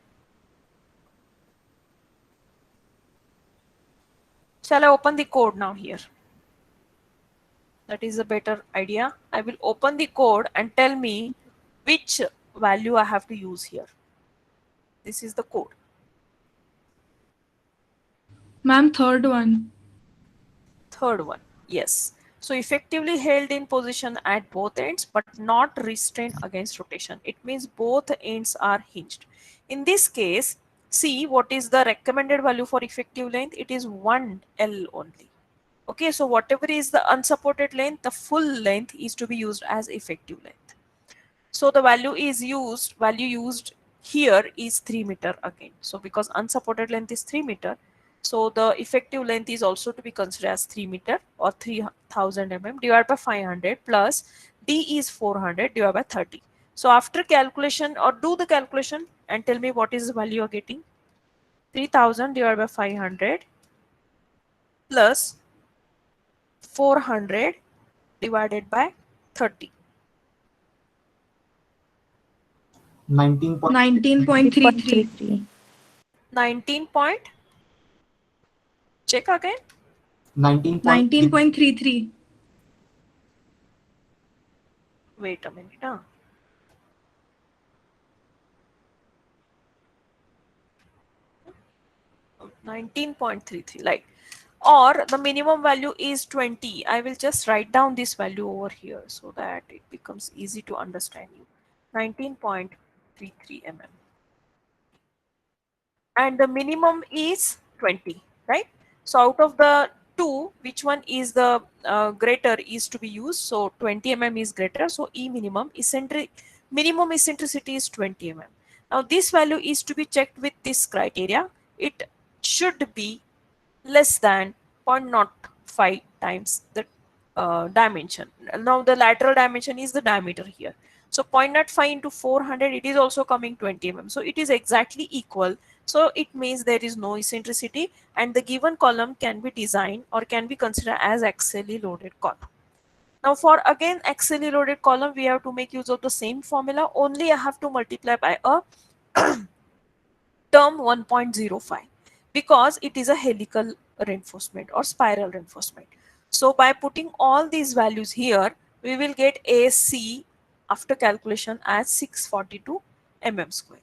Shall I open the code now here? That is a better idea. I will open the code and tell me which value I have to use here. This is the code. Ma'am, third one. Third one, yes. So effectively held in position at both ends, but not restrained against rotation. It means both ends are hinged. In this case, see what is the recommended value for effective length? It is 1 L only. Okay, so whatever is the unsupported length, the full length is to be used as effective length. So the value used here is 3 meter again. So because unsupported length is 3 meter, so the effective length is also to be considered as 3 meter or 3000 mm divided by 500 plus D is 400 divided by 30. So after calculation, or do the calculation and tell me what is the value you're getting. 3000 divided by 500 plus 400 divided by 30. 19.33. 19 point. Check again. 19.33. Wait a minute. Huh? Oh, 19.33, like, or the minimum value is 20. I will just write down this value over here so that it becomes easy to understand you. 19.33 mm. And the minimum is 20, right? So out of the two, which one is the greater is to be used? So 20 mm is greater. So E minimum minimum eccentricity is 20 mm. Now this value is to be checked with this criteria. It should be less than 0.05 times the dimension. Now the lateral dimension is the diameter here. So 0.05 into 400, it is also coming 20 mm. So it is exactly equal. So it means there is no eccentricity, and the given column can be designed or can be considered as axially loaded column. Now for again axially loaded column, we have to make use of the same formula, only I have to multiply by a term 1.05 because it is a helical reinforcement or spiral reinforcement. So by putting all these values here, we will get AC after calculation as 642 mm square.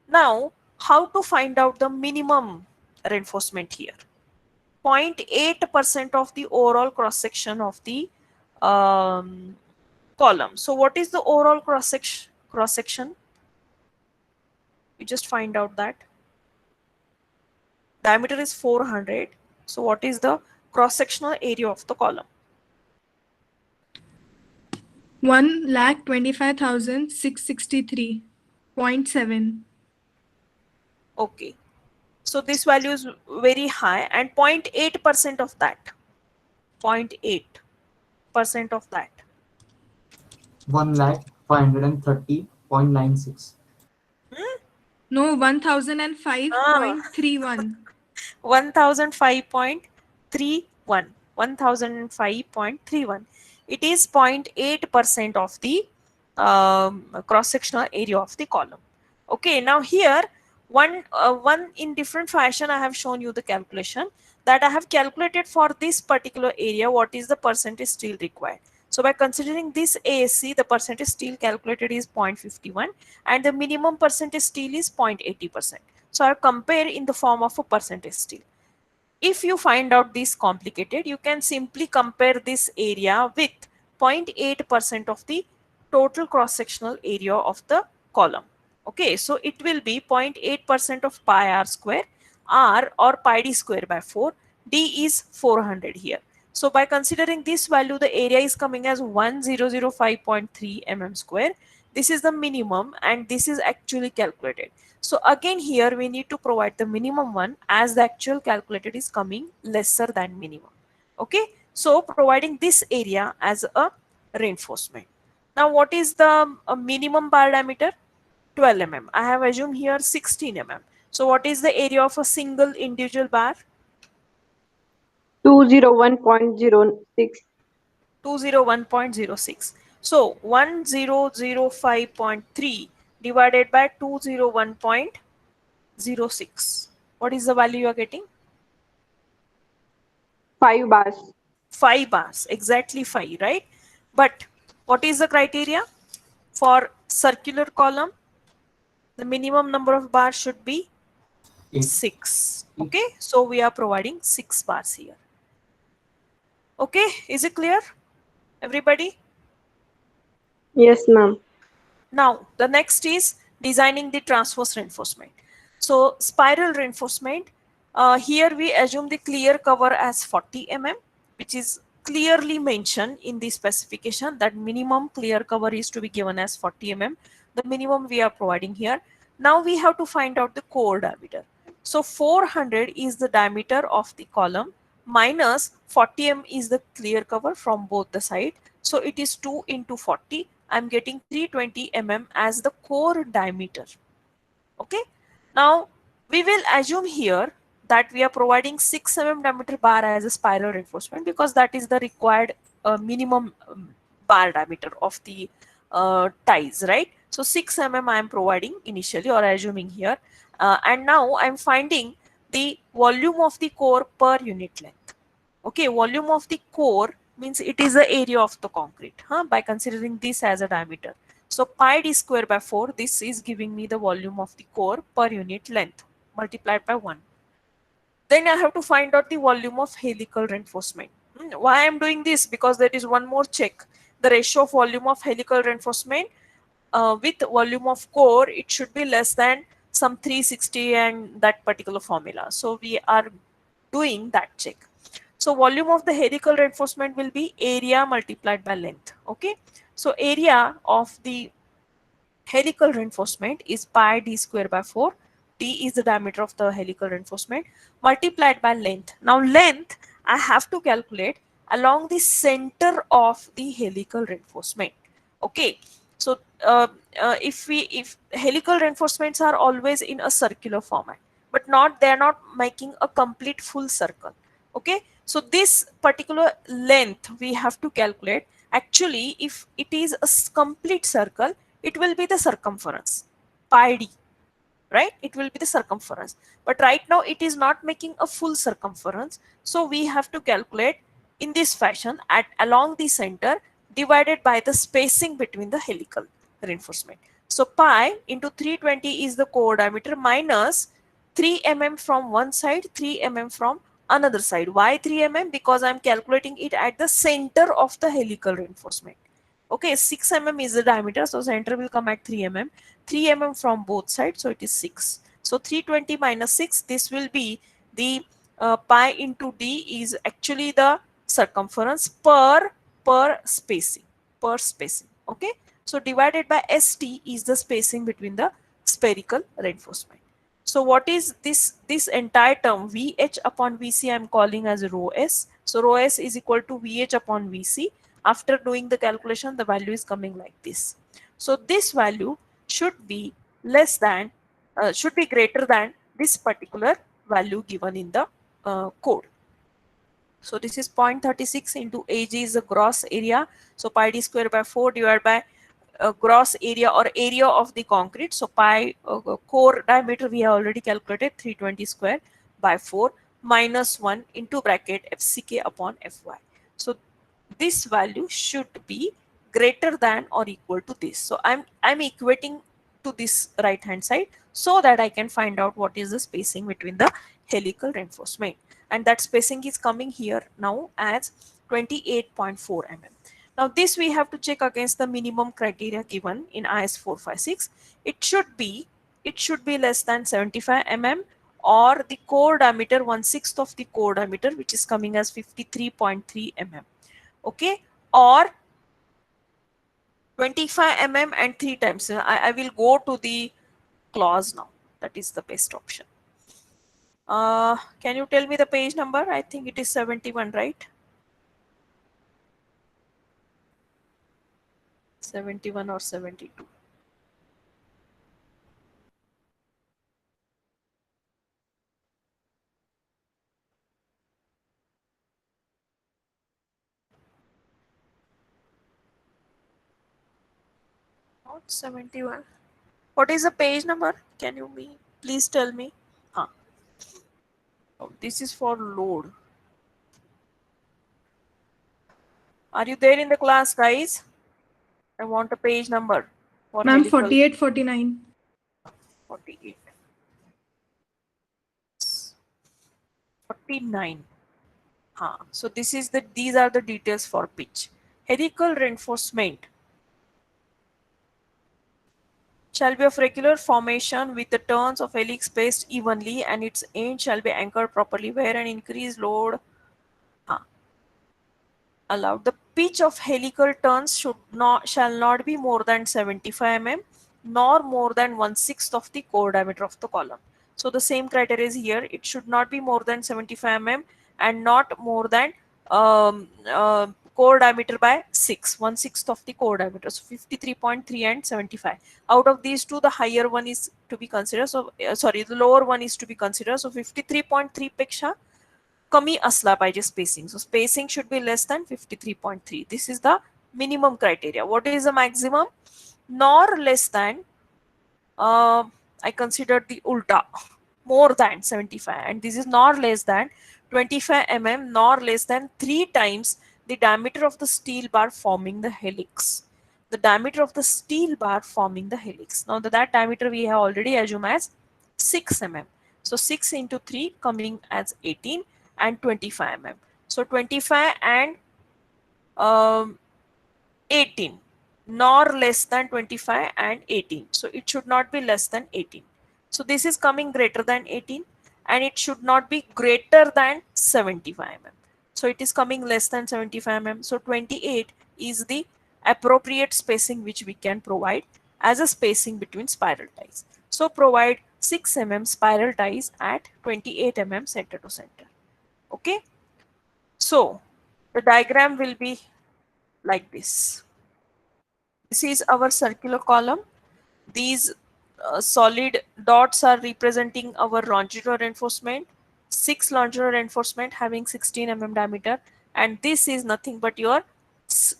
Now, how to find out the minimum reinforcement here? 0.8% of the overall cross section of the column. So what is the overall cross section? We just find out that diameter is 400. So what is the cross-sectional area of the column? 1,25,663.7. Okay. So this value is very high, and 0.8% of that. 0.8% of that. 1,530.96. No, 1,005.31. 1005.31. 1005.31. It is 0.8% of the cross-sectional area of the column. Okay, now here one in different fashion I have shown you the calculation that I have calculated for this particular area what is the percentage steel required. So by considering this ASC, the percentage steel calculated is 0.51 and the minimum percentage steel is 0.80%. So I compare in the form of a percentage steel. If you find out this complicated, you can simply compare this area with 0.8% of the total cross-sectional area of the column. Okay, so it will be 0.8% of pi r square, r or pi d square by 4, d is 400 here. So by considering this value, the area is coming as 1005.3 mm square. This is the minimum and this is actually calculated. So again here we need to provide the minimum one as the actual calculated is coming lesser than minimum. Okay, so providing this area as a reinforcement. Now what is the minimum bar diameter? 12 mm. I have assumed here 16 mm. So what is the area of a single individual bar? 201.06. 201.06. So 1005.3 divided by 201.06. What is the value you are getting? 5 bars. 5 bars, exactly 5, right? But what is the criteria for circular column? The minimum number of bars should be 6. Okay, so we are providing 6 bars here. Okay, is it clear, everybody? Yes, ma'am. Now, the next is designing the transverse reinforcement. So, spiral reinforcement, here we assume the clear cover as 40 mm, which is clearly mentioned in the specification that minimum clear cover is to be given as 40 mm. The minimum we are providing here. Now we have to find out the core diameter. So 400 is the diameter of the column minus 40 mm is the clear cover from both the side. So it is 2 into 40. I'm getting 320 mm as the core diameter. Okay. Now we will assume here that we are providing 6 mm diameter bar as a spiral reinforcement because that is the required minimum bar diameter of the ties, right? So 6 mm I am providing initially or assuming here. And now I'm finding the volume of the core per unit length. Okay, volume of the core means it is the area of the concrete, by considering this as a diameter. So pi d square by 4, this is giving me the volume of the core per unit length multiplied by 1. Then I have to find out the volume of helical reinforcement. Why I am doing this? Because there is one more check. The ratio of volume of helical reinforcement with volume of core, it should be less than some 360 and that particular formula. So we are doing that check. So volume of the helical reinforcement will be area multiplied by length. Okay. So area of the helical reinforcement is pi d square by 4. D is the diameter of the helical reinforcement multiplied by length. Now length I have to calculate along the center of the helical reinforcement. Okay. So if helical reinforcements are always in a circular format, but they are not making a complete full circle. Okay. So this particular length we have to calculate. Actually, if it is a complete circle, it will be the circumference, pi d, right? It will be the circumference. But right now it is not making a full circumference. So we have to calculate in this fashion at along the center divided by the spacing between the helical reinforcement. So pi into 320 is the core diameter minus 3 mm from one side, 3 mm from another side. Why 3 mm? Because I'm calculating it at the center of the helical reinforcement. Okay, 6 mm is the diameter, so center will come at 3 mm. 3 mm from both sides, so it is 6. So 320 minus 6, this will be the pi into d is actually the circumference per spacing. Okay, so divided by st is the spacing between the spherical reinforcement. So what is this entire term VH upon VC I'm calling as rho s. So rho s is equal to VH upon VC. After doing the calculation, the value is coming like this. So this value should be less than, should be greater than this particular value given in the code. So this is 0.36 into Ag is the gross area. So pi d square by 4 divided by gross area or area of the concrete. So pi core diameter we have already calculated 320 square by 4 minus 1 into bracket FCK upon Fy. So this value should be greater than or equal to this. So I'm equating to this right hand side so that I can find out what is the spacing between the helical reinforcement, and that spacing is coming here now as 28.4 mm. Now this we have to check against the minimum criteria given in IS 456. It should be less than 75 mm or the core diameter 1/6 of the core diameter, which is coming as 53.3 mm. Okay, or 25 mm and 3 times. I will go to the clause now. That is the best option. Can you tell me the page number? I think it is 71, right? 71 or 72. Not 71. What is the page number? Can you please tell me? Oh, this is for load. Are you there in the class, guys? I want a page number for Ma'am, helical. 48, 49. 48. 49. So these are the details for pitch. Helical reinforcement shall be of regular formation with the turns of helix spaced evenly and its end shall be anchored properly where an increased load allowed. The pitch of helical turns shall not be more than 75 mm nor more than 1/6 of the core diameter of the column. So the same criteria is here. It should not be more than 75 mm and not more than core diameter by 6, 1/6 of the core diameter. So 53.3 and 75. Out of these two, the higher one is to be considered. So the lower one is to be considered. So 53.3 peksha कमी असला पाहिजे spacing. So spacing should be less than 53.3. This is the minimum criteria. What is the maximum? Nor less than, I considered the ulta, more than 75, and this is nor less than 25 mm, nor less than 3 times the diameter of the steel bar forming the helix. The diameter of the steel bar forming the helix. Now that diameter we have already assumed as 6 mm. So 6 into 3 coming as 18 and 25 mm. So 25 and 18, nor less than 25 and 18. So it should not be less than 18. So this is coming greater than 18 and it should not be greater than 75 mm. So it is coming less than 75 mm. So 28 is the appropriate spacing which we can provide as a spacing between spiral ties. So provide 6 mm spiral ties at 28 mm center to center. Okay. So the diagram will be like this. This is our circular column. These solid dots are representing our longitudinal reinforcement. 6 longitudinal reinforcement having 16 mm diameter, and this is nothing but your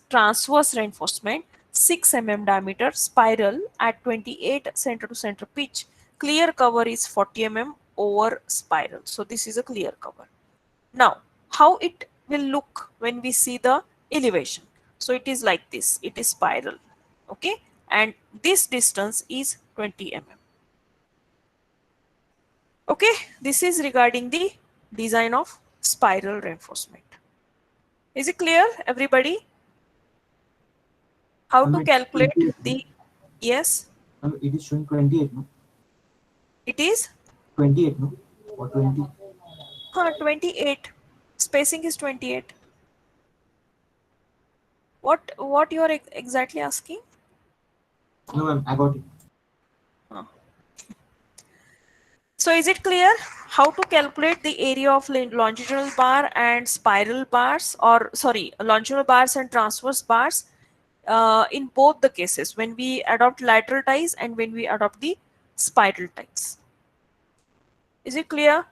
transverse reinforcement, 6 mm diameter spiral at 28 center to center pitch. Clear cover is 40 mm over spiral. So this is a clear cover. Now, how it will look when we see the elevation? So it is like this. It is spiral. Okay, and this distance is 20 mm. Okay, this is regarding the design of spiral reinforcement. Is it clear, everybody? How to calculate the, yes? It is showing 28, no? It is 28, no? Or 20? 28. Spacing is 28. What you are exactly asking? No, ma'am, I got it. So is it clear how to calculate the area of longitudinal bar and spiral bars, or sorry, longitudinal bars and transverse bars in both the cases when we adopt lateral ties and when we adopt the spiral ties? Is it clear?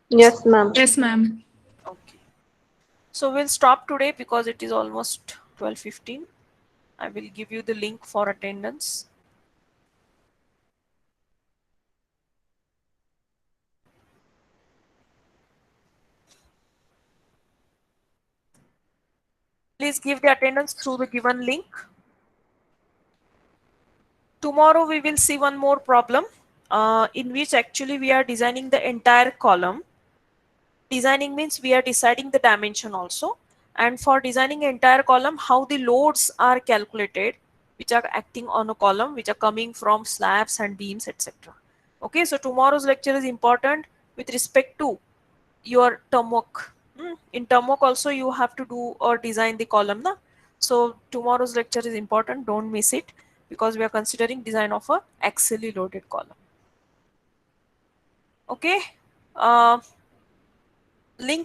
Yes, ma'am. Yes, ma'am. Okay. So we'll stop today because it is almost 12:15. I will give you the link for attendance. Please give the attendance through the given link. Tomorrow we will see one more problem in which actually we are designing the entire column. Designing means we are deciding the dimension also. And for designing entire column, how the loads are calculated, which are acting on a column, which are coming from slabs and beams, etc. Okay, so tomorrow's lecture is important with respect to your term work. In term work also you have to do or design the column. Na? So tomorrow's lecture is important. Don't miss it because we are considering design of a axially loaded column. Okay. Link